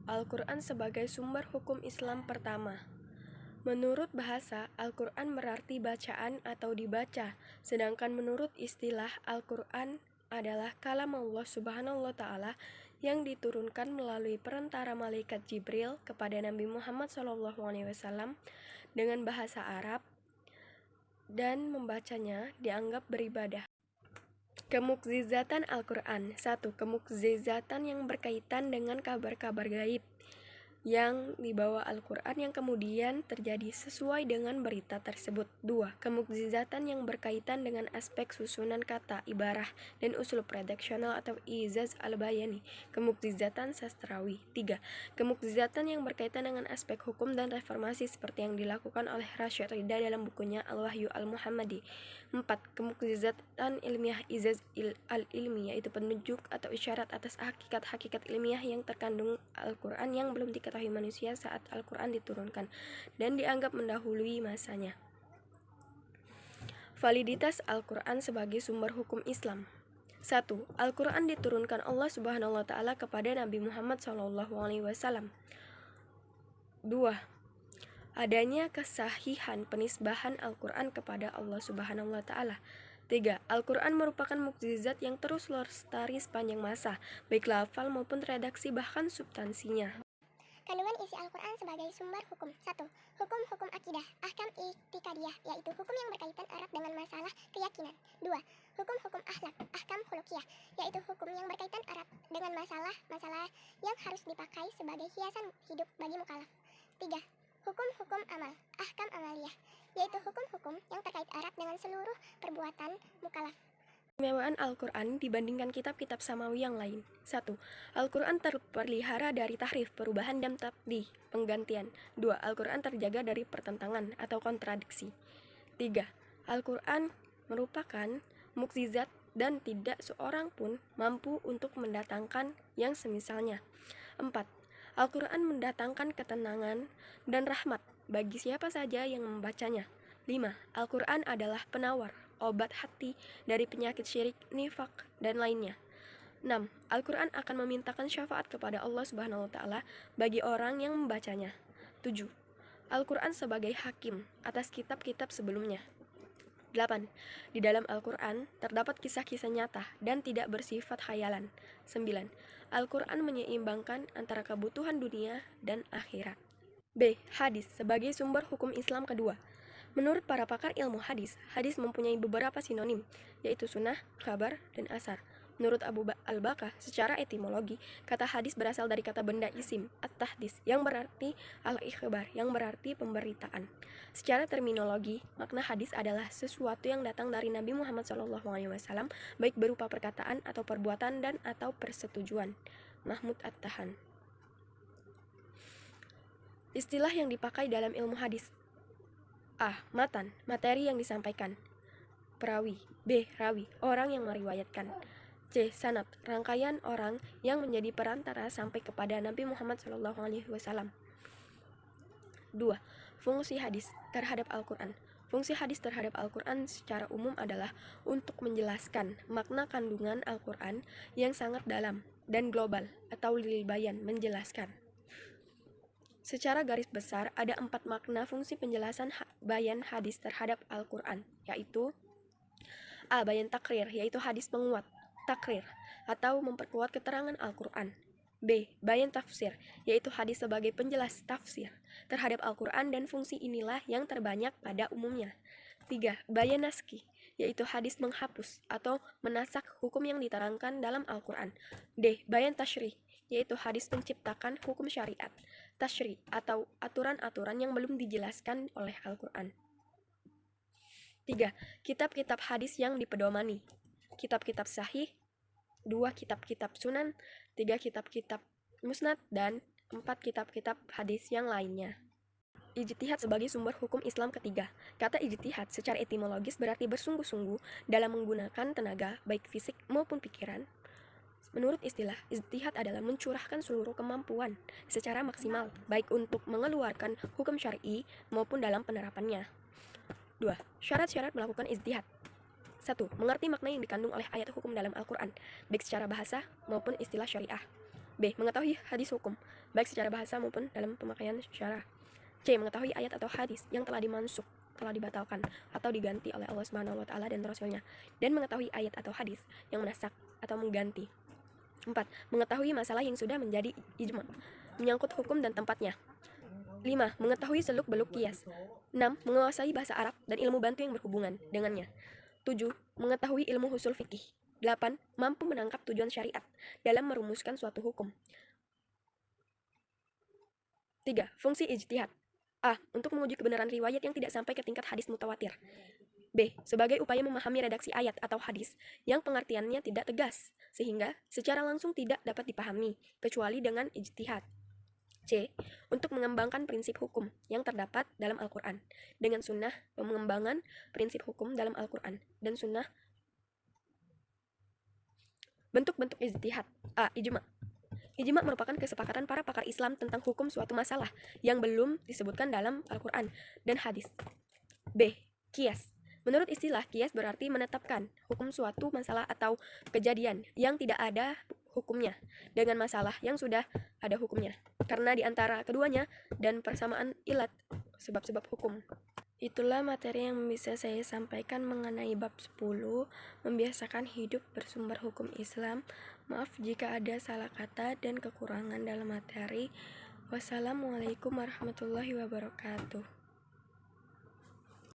Al-Quran sebagai sumber hukum Islam pertama. Menurut bahasa, Al-Quran berarti bacaan atau dibaca, sedangkan menurut istilah, Al-Quran adalah kalam Allah Subhanahu wa Ta'ala yang diturunkan melalui perantara malaikat Jibril kepada Nabi Muhammad SAW dengan bahasa Arab, dan membacanya dianggap beribadah. Kemukjizatan Al-Quran. 1. Kemukjizatan yang berkaitan dengan kabar-kabar gaib yang dibawa Al-Quran yang kemudian terjadi sesuai dengan berita tersebut. 2. Kemukjizatan yang berkaitan dengan aspek susunan kata, ibarah, dan usul redaksional atau ijaz al-bayani. Kemukjizatan sastrawi. 3. Kemukjizatan yang berkaitan dengan aspek hukum dan reformasi seperti yang dilakukan oleh Rasyid Ridha dalam bukunya Al-Wahyu Al-Muhammadi. 4. Kemukjizatan ilmiah ijaz al-ilmi, yaitu penunjuk atau isyarat atas hakikat-hakikat ilmiah yang terkandung Al-Quran yang belum diketahui manusia saat Al-Quran diturunkan dan dianggap mendahului masanya. Validitas Al-Quran sebagai sumber hukum Islam. 1. Al-Quran diturunkan Allah Subhanahu wa Ta'ala kepada Nabi Muhammad SAW. 2. Adanya kesahihan penisbahan Al-Quran kepada Allah Subhanahu wa Ta'ala. 3. Al-Quran merupakan mukjizat yang terus lestari sepanjang masa, baik lafal maupun redaksi bahkan substansinya. Kandungan isi Al-Quran sebagai sumber hukum. 1. Hukum-hukum akidah, ahkam i'tikadiyah, yaitu hukum yang berkaitan erat dengan masalah keyakinan. 2. Hukum-hukum akhlak, ahkam khuluqiyah, yaitu hukum yang berkaitan erat dengan masalah yang harus dipakai sebagai hiasan hidup bagi mukallaf. 3. Hukum-hukum amal, ahkam amaliyah, yaitu hukum-hukum yang terkait erat dengan seluruh perbuatan mukallaf. Keistimewaan Al-Quran dibandingkan kitab-kitab samawi yang lain. 1. Al-Quran terpelihara dari tahrif, perubahan, dan tabdih, penggantian. 2. Al-Quran terjaga dari pertentangan atau kontradiksi. 3. Al-Quran merupakan mukjizat dan tidak seorang pun mampu untuk mendatangkan yang semisalnya. 4. Al-Quran mendatangkan ketenangan dan rahmat bagi siapa saja yang membacanya. 5. Al-Quran adalah penawar, obat hati dari penyakit syirik, nifak, dan lainnya. 6. Al-Quran akan memintakan syafaat kepada Allah Subhanahu wa Ta'ala bagi orang yang membacanya. 7. Al-Quran sebagai hakim atas kitab-kitab sebelumnya. 8. Di dalam Al-Quran terdapat kisah-kisah nyata dan tidak bersifat khayalan. 9. Al-Quran menyeimbangkan antara kebutuhan dunia dan akhirat. B. Hadis sebagai sumber hukum Islam kedua. Menurut para pakar ilmu hadis, hadis mempunyai beberapa sinonim, yaitu sunnah, khabar, dan asar. Menurut Abu Al-Baqah, secara etimologi, kata hadis berasal dari kata benda isim, at-tahdis, yang berarti al-ikhbar, yang berarti pemberitaan. Secara terminologi, makna hadis adalah sesuatu yang datang dari Nabi Muhammad SAW, baik berupa perkataan atau perbuatan dan atau persetujuan. Mahmud At-Tahan. Istilah yang dipakai dalam ilmu hadis. A. Matan, materi yang disampaikan. Perawi. B. Rawi, orang yang meriwayatkan. C. Sanad, rangkaian orang yang menjadi perantara sampai kepada Nabi Muhammad SAW. 2. Fungsi hadis terhadap Al-Quran. Fungsi hadis terhadap Al-Quran secara umum adalah untuk menjelaskan makna kandungan Al-Quran yang sangat dalam dan global, atau lil bayan, menjelaskan. Secara garis besar, ada 4 makna fungsi penjelasan bayan hadis terhadap Al-Quran, yaitu A. Bayan takrir, yaitu hadis penguat, takrir, atau memperkuat keterangan Al-Quran. B. Bayan tafsir, yaitu hadis sebagai penjelas tafsir terhadap Al-Quran, dan fungsi inilah yang terbanyak pada umumnya. 3. Bayan naski, yaitu hadis menghapus atau menasak hukum yang diterangkan dalam Al-Quran. D. Bayan tasyrih, yaitu hadis menciptakan hukum syariat, tasyri, atau aturan-aturan yang belum dijelaskan oleh Al-Quran. 3. Kitab-kitab hadis yang dipedomani. Kitab-kitab sahih, 2. Kitab-kitab sunan, 3. Kitab-kitab musnad, dan 4. Kitab-kitab hadis yang lainnya. Ijtihad sebagai sumber hukum Islam ketiga. Kata ijtihad secara etimologis berarti bersungguh-sungguh dalam menggunakan tenaga, baik fisik maupun pikiran. Menurut istilah, ijtihad adalah mencurahkan seluruh kemampuan secara maksimal, baik untuk mengeluarkan hukum syar'i maupun dalam penerapannya. 2. Syarat-syarat melakukan ijtihad. 1. Mengerti makna yang dikandung oleh ayat hukum dalam Al-Quran, baik secara bahasa maupun istilah syariah. B. Mengetahui hadis hukum, baik secara bahasa maupun dalam pemakaian syarah. C. Mengetahui ayat atau hadis yang telah dimansukh, telah dibatalkan atau diganti oleh Allah Subhanahu wa taala dan Rasulnya, dan mengetahui ayat atau hadis yang menasak atau mengganti. 4. Mengetahui masalah yang sudah menjadi ijma, menyangkut hukum dan tempatnya. 5. Mengetahui seluk-beluk qiyas. 6. Menguasai bahasa Arab dan ilmu bantu yang berhubungan dengannya. 7. Mengetahui ilmu husul fikih. 8. Mampu menangkap tujuan syariat dalam merumuskan suatu hukum. 3. Fungsi ijtihad. A. Untuk menguji kebenaran riwayat yang tidak sampai ke tingkat hadis mutawatir. B. Sebagai upaya memahami redaksi ayat atau hadis yang pengertiannya tidak tegas, sehingga secara langsung tidak dapat dipahami, kecuali dengan ijtihad. C. Untuk mengembangkan prinsip hukum yang terdapat dalam Al-Quran dengan sunnah, pengembangan prinsip hukum dalam Al-Quran dan sunnah. Bentuk-bentuk ijtihad. A. Ijma. Ijma merupakan kesepakatan para pakar Islam tentang hukum suatu masalah yang belum disebutkan dalam Al-Quran dan hadis. B. Qiyas. Menurut istilah, qiyas berarti menetapkan hukum suatu masalah atau kejadian yang tidak ada hukumnya dengan masalah yang sudah ada hukumnya, karena di antara keduanya dan persamaan ilat sebab-sebab hukum. Itulah materi yang bisa saya sampaikan mengenai bab 10, membiasakan hidup bersumber hukum Islam. Maaf jika ada salah kata dan kekurangan dalam materi. Wassalamualaikum warahmatullahi wabarakatuh.